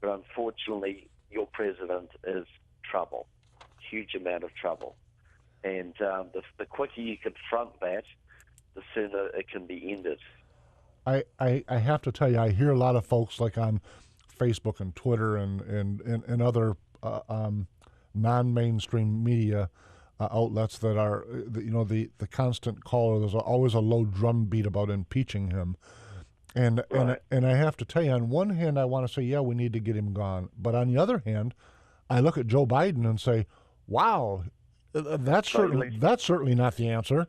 but unfortunately, your president is trouble, huge amount of trouble. And the quicker you confront that, the sooner it can be ended. I have to tell you, I hear a lot of folks like on Facebook and Twitter and other non-mainstream media outlets that are, the constant caller. There's always a low drum beat about impeaching him. And I have to tell you, on one hand, I want to say, yeah, we need to get him gone. But on the other hand, I look at Joe Biden and say, wow, that's certainly not the answer.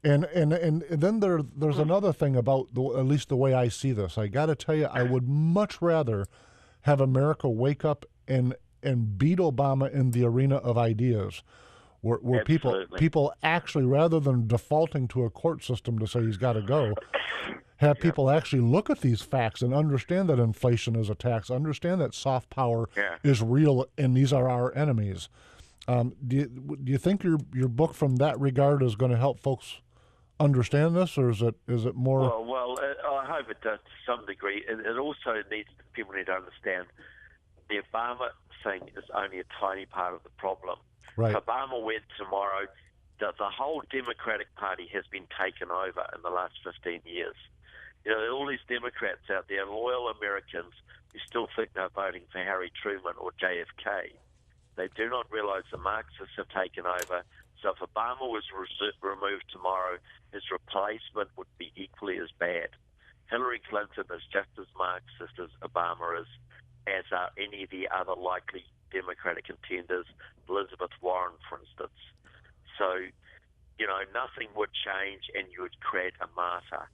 And then there's another thing about at least the way I see this. I got to tell you, I would much rather have America wake up and beat Obama in the arena of ideas, where people actually, rather than defaulting to a court system to say he's got to go, have people actually look at these facts and understand that inflation is a tax, understand that soft power is real, and these are our enemies. Do you think your book from that regard is going to help folks understand this, or is it more? Well, I hope it does to some degree. It also people need to understand the Obama thing is only a tiny part of the problem. Right. If Obama went tomorrow, the whole Democratic Party has been taken over in the last 15 years. There are all these Democrats out there, loyal Americans, who still think they're voting for Harry Truman or JFK. They do not realize the Marxists have taken over. So if Obama was removed tomorrow, his replacement would be equally as bad. Hillary Clinton is just as Marxist as Obama is, as are any of the other likely Democratic contenders, Elizabeth Warren, for instance. So, nothing would change and you would create a martyr.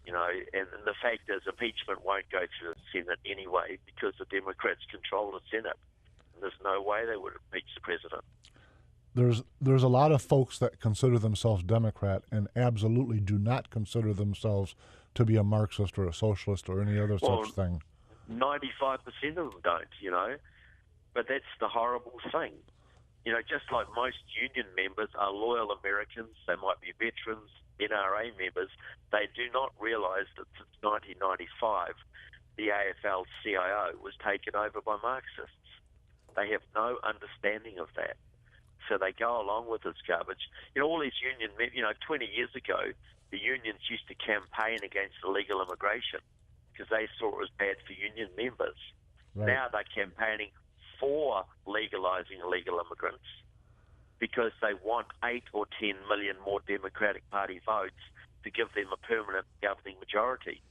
And the fact is impeachment won't go through the Senate anyway because the Democrats control the Senate. And there's no way they would impeach the president. There's a lot of folks that consider themselves Democrat and absolutely do not consider themselves to be a Marxist or a socialist or any other such thing. 95% of them don't, But that's the horrible thing. Just like most union members are loyal Americans, they might be veterans, NRA members, they do not realize that since 1995, the AFL-CIO was taken over by Marxists. They have no understanding of that. So they go along with this garbage. All these union men, 20 years ago, the unions used to campaign against illegal immigration because they saw it was bad for union members. Right. Now they're campaigning for legalizing illegal immigrants because they want 8 or 10 million more Democratic Party votes to give them a permanent governing majority.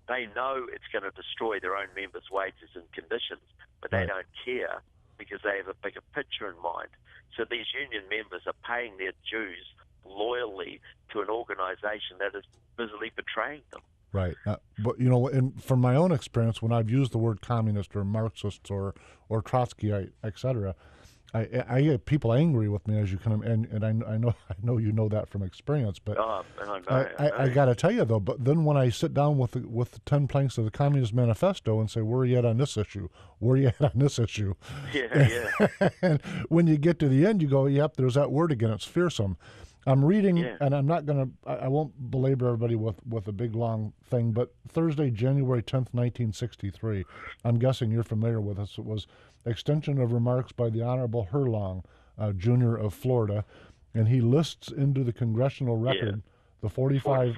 They know it's going to destroy their own members' wages and conditions, but they don't care because they have a bigger picture in mind. So these union members are paying their dues loyally to an organization that is busily betraying them. Right. But, from my own experience, when I've used the word communist or Marxist or Trotskyite, et cetera, I get people angry with me, as you can, and I know you know that from experience. But I got to tell you though. But then when I sit down with the 10 planks of the Communist Manifesto and say, "Where are you at on this issue? Where are you at on this issue?" Yeah. And when you get to the end, you go, "Yep, there's that word again. It's fearsome." I'm reading, and I'm not gonna. I won't belabor everybody with a big long thing. But Thursday, January 10th, 1963. I'm guessing you're familiar with this. It was extension of remarks by the Honorable Herlong, Jr. of Florida, and he lists into the congressional record the 45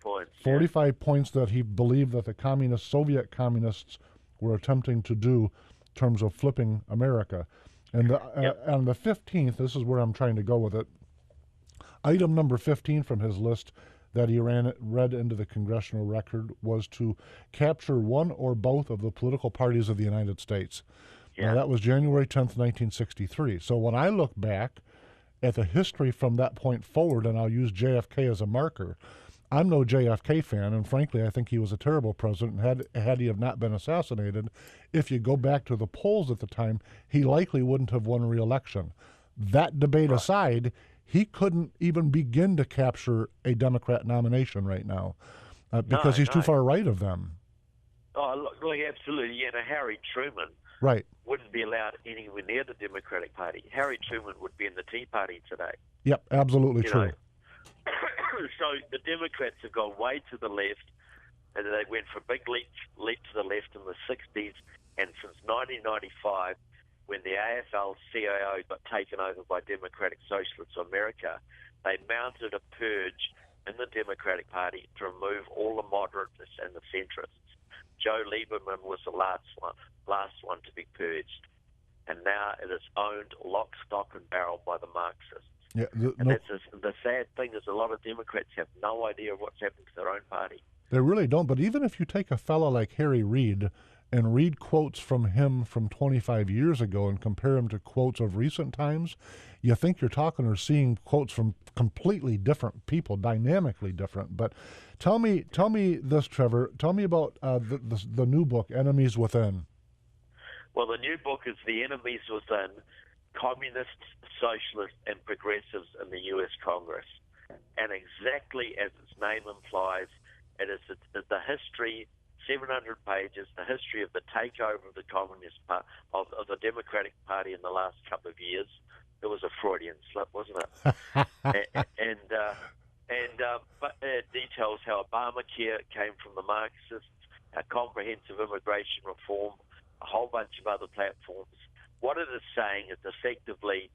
points. 45 points that he believed that the Soviet communists were attempting to do in terms of flipping America. And on the 15th, this is where I'm trying to go with it. Item number 15 from his list that he read into the congressional record was to capture one or both of the political parties of the United States. Now, that was January 10th, 1963. So when I look back at the history from that point forward, and I'll use JFK as a marker, I'm no JFK fan, and frankly, I think he was a terrible president. Had he have not been assassinated, if you go back to the polls at the time, he likely wouldn't have won re-election. That debate aside, he couldn't even begin to capture a Democrat nomination right now because he's too far right of them. Oh, look, absolutely. Yeah, Harry Truman wouldn't be allowed anywhere near the Democratic Party. Harry Truman would be in the Tea Party today. Yep, absolutely true. So the Democrats have gone way to the left, and they went for a big leap to the left in the 60s, and since 1995, when the AFL-CIO got taken over by Democratic Socialists of America, they mounted a purge in the Democratic Party to remove all the moderates and the centrists. Joe Lieberman was the last one to be purged, and now it is owned lock, stock, and barrel by the Marxists. Yeah, the sad thing is a lot of Democrats have no idea of what's happening to their own party. They really don't. But even if you take a fellow like Harry Reid and read quotes from him from 25 years ago and compare them to quotes of recent times, you think you're talking or seeing quotes from completely different people, dynamically different. But tell me this, Trevor. Tell me about the new book, Enemies Within. Well, the new book is The Enemies Within, Communists, Socialists, and Progressives in the U.S. Congress. And exactly as its name implies, it is the history, 700 pages, the history of the takeover of the of the Democratic Party in the last couple of years. It was a Freudian slip, wasn't it? But it details how Obamacare came from the Marxists, a comprehensive immigration reform, a whole bunch of other platforms. What it is saying is effectively,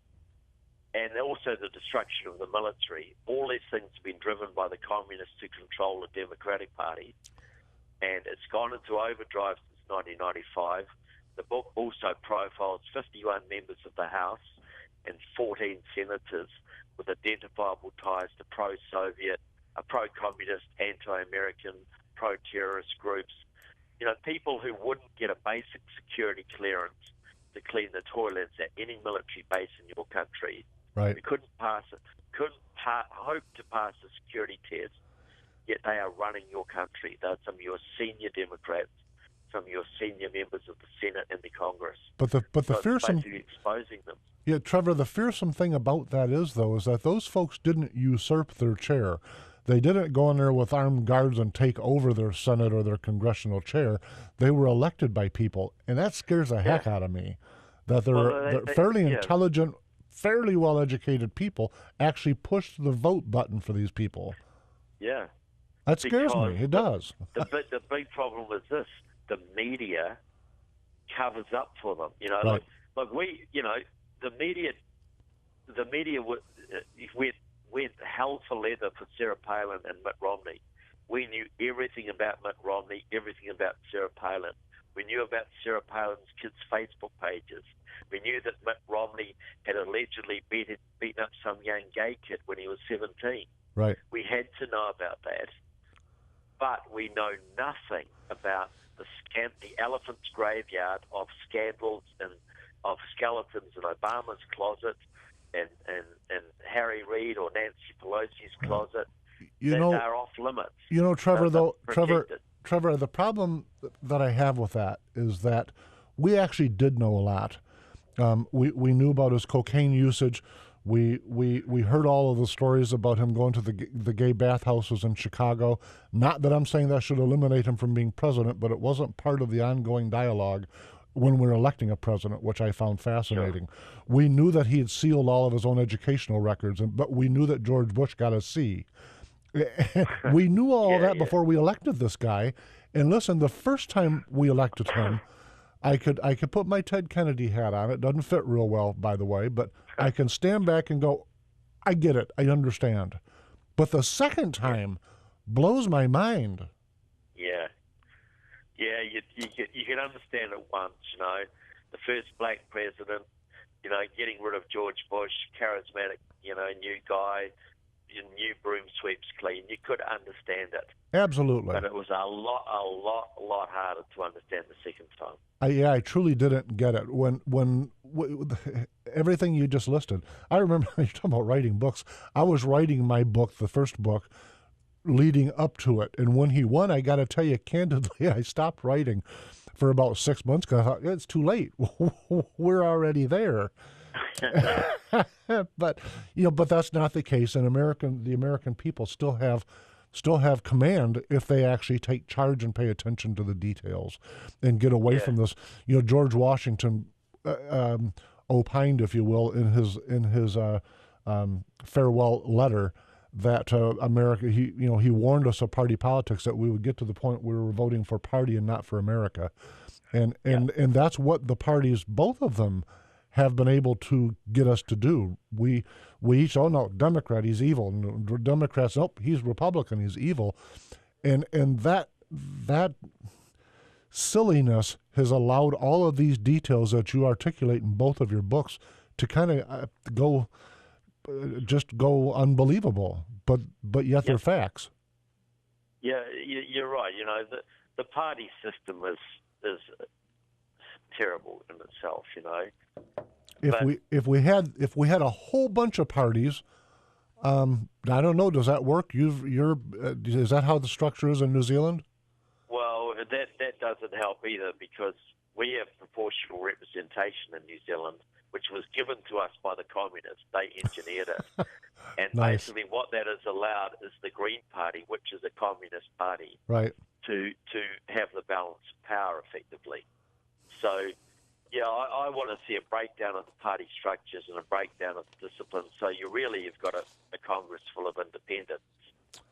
and also the destruction of the military, all these things have been driven by the communists to control the Democratic Party, and it's gone into overdrive since 1995. The book also profiles 51 members of the House and 14 senators with identifiable ties to pro-Soviet, pro-communist, anti-American, pro-terrorist groups. You know, people who wouldn't get a basic security clearance to clean the toilets at any military base in your country. Right. Who couldn't hope to pass a security test, yet they are running your country. They're some of your senior Democrats, some of your senior members of the Senate and the Congress. But the fearsome, basically exposing them. Yeah, Trevor, the fearsome thing about that is that those folks didn't usurp their chair. They didn't go in there with armed guards and take over their Senate or their congressional chair. They were elected by people, and that scares the heck out of me. That they're fairly intelligent, fairly well-educated people actually pushed the vote button for these people. Yeah. That scares me. It does. The big problem is this. The media covers up for them. You know, right. the media went hell for leather for Sarah Palin and Mitt Romney. We knew everything about Mitt Romney, everything about Sarah Palin. We knew about Sarah Palin's kids' Facebook pages. We knew that Mitt Romney had allegedly beaten up some young gay kid when he was 17. Right. We had to know about that. But we know nothing about the elephant's graveyard of scandals and of skeletons in Obama's closet and Harry Reid or Nancy Pelosi's closet. They're off limits. You know, Trevor, Trevor, the problem that I have with that is that we actually did know a lot. We knew about his cocaine usage. We heard all of the stories about him going to the gay bathhouses in Chicago. Not that I'm saying that should eliminate him from being president, but it wasn't part of the ongoing dialogue when we were electing a president, which I found fascinating. Sure. We knew that he had sealed all of his own educational records, but we knew that George Bush got a C. We knew all that before we elected this guy. And listen, the first time we elected him, I could put my Ted Kennedy hat on. It doesn't fit real well, by the way, but I can stand back and go, I get it. I understand. But the second time blows my mind. Yeah. Yeah, you can understand it once, the first black president, getting rid of George Bush, charismatic, new guy, new broom sweeps clean. You could understand it. Absolutely. But it was a lot harder to understand the second time. I truly didn't get it. When everything you just listed, I remember you're talking about writing books. I was writing my book, the first book, leading up to it. And when he won, I got to tell you candidly, I stopped writing for about 6 months because I thought, it's too late. We're already there. But that's not the case. And the American people still have command if they actually take charge and pay attention to the details and get away from this. George Washington opined, if you will, in his farewell letter that America, he warned us of party politics, that we would get to the point where we were voting for party and not for America. And that's what the parties, both of them, have been able to get us to do. We each, no, Democrat, he's evil. And Democrats, nope, he's Republican, he's evil. And that silliness has allowed all of these details that you articulate in both of your books to kind of go unbelievable, but yet they're facts. Yeah, you're right. The party system is terrible in itself. If we had a whole bunch of parties, I don't know. Does that work? Is that how the structure is in New Zealand? Well, that doesn't help either, because we have proportional representation in New Zealand, which was given to us by the communists. They engineered it. And Nice. Basically what that has allowed is the Green Party, which is a communist party, right, to have the balance of power effectively. So, I want to see a breakdown of the party structures and a breakdown of the discipline. So you've got a Congress full of independents.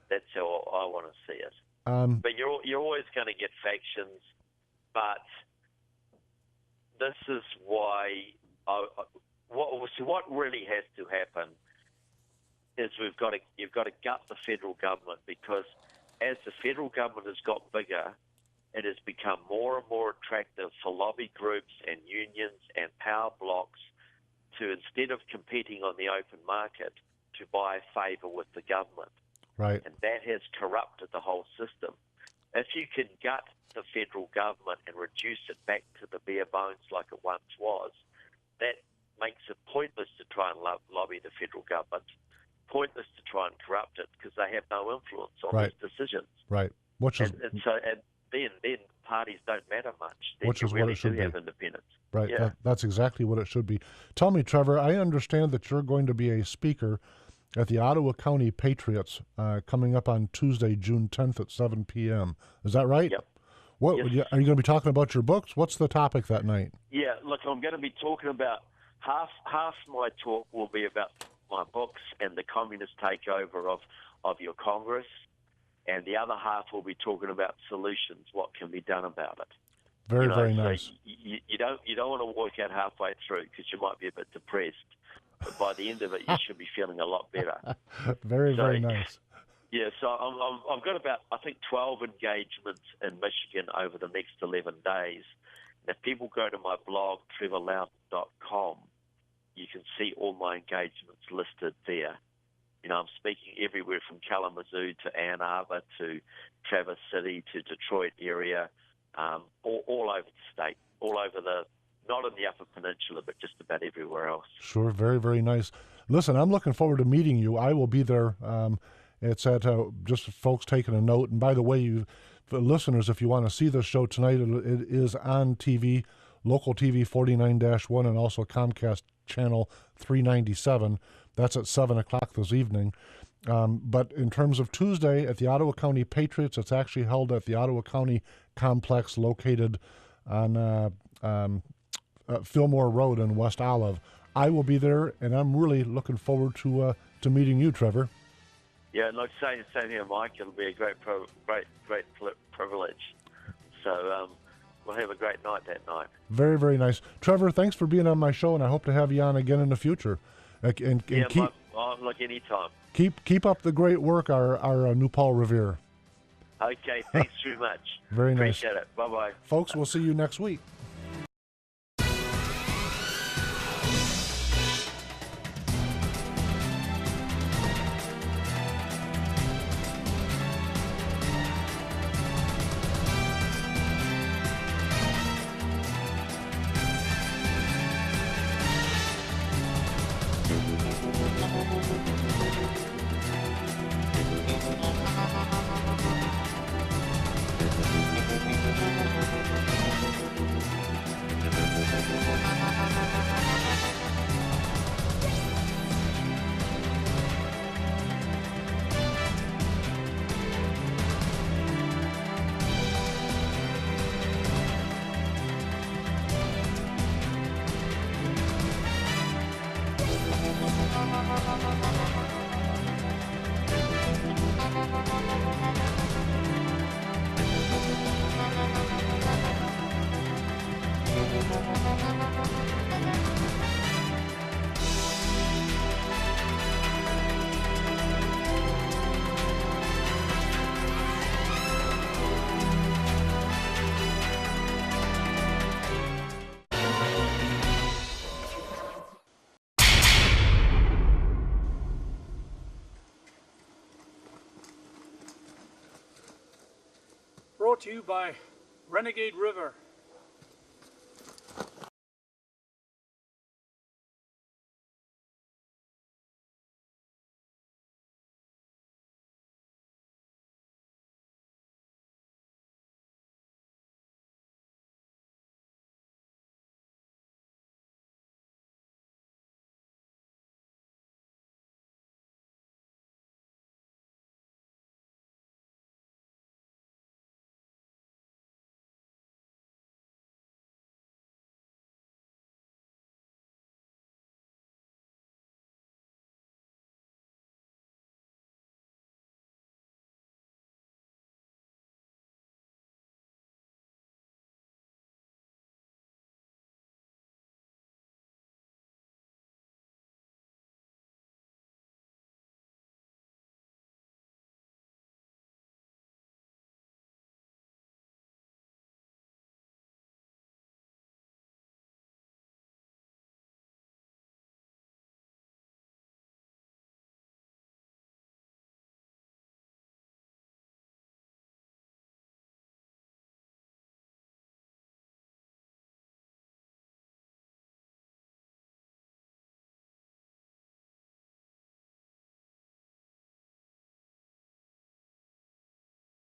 That's how I want to see it. But you're always going to get factions. But this is why what really has to happen is you've got to gut the federal government, because as the federal government has got bigger, it has become more and more attractive for lobby groups and unions and power blocks to, instead of competing on the open market, to buy favour with the government. right, And that has corrupted the whole system. If you can gut the federal government and reduce it back to the bare bones like it once was, that makes it pointless to try and lobby the federal government, pointless to try and corrupt it, because they have no influence on Right. these decisions. right. Which is Then parties don't matter much. Then Which you is what really it should do be. have independence. right. Yeah. That's exactly what it should be. Tell me, Trevor, I understand that you're going to be a speaker at the Ottawa County Patriots coming up on Tuesday, June 10th at 7 p.m. Is that right? Yep. What Yes. are you going to be talking about your books? What's the topic that night? Yeah, look, I'm going to be talking about half my talk will be about my books and the communist takeover of your Congress, and the other half will be talking about solutions, what can be done about it. Very, very so nice. You don't want to walk out halfway through, because you might be a bit depressed, but by the end of it, you should be feeling a lot better. Very, So- very nice. Yeah, so I've got about, I think, 12 engagements in Michigan over the next 11 days. And if people go to my blog, trevorloudon.com, you can see all my engagements listed there. I'm speaking everywhere from Kalamazoo to Ann Arbor to Traverse City to Detroit area, all over the state, all over not in the Upper Peninsula, but just about everywhere else. Sure, very, very nice. Listen, I'm looking forward to meeting you. I will be there. It's at just folks taking a note. And by the way, for listeners, if you want to see the show tonight, it is on TV local TV 49-1 and also Comcast Channel 397. That's at 7 o'clock this evening. But in terms of Tuesday at the Ottawa County Patriots, it's actually held at the Ottawa County Complex located on Fillmore Road in West Olive. I will be there, and I'm really looking forward to meeting you, Trevor. Yeah, and like same here, Mike. It'll be a great privilege. So we'll have a great night that night. Very, very nice. Trevor, thanks for being on my show, and I hope to have you on again in the future. And yeah, keep, like any time. Keep up the great work, our new Paul Revere. Okay, thanks very much. Very nice. Appreciate it. Bye-bye. Folks, we'll see you next week. Brought to you by Renegade River.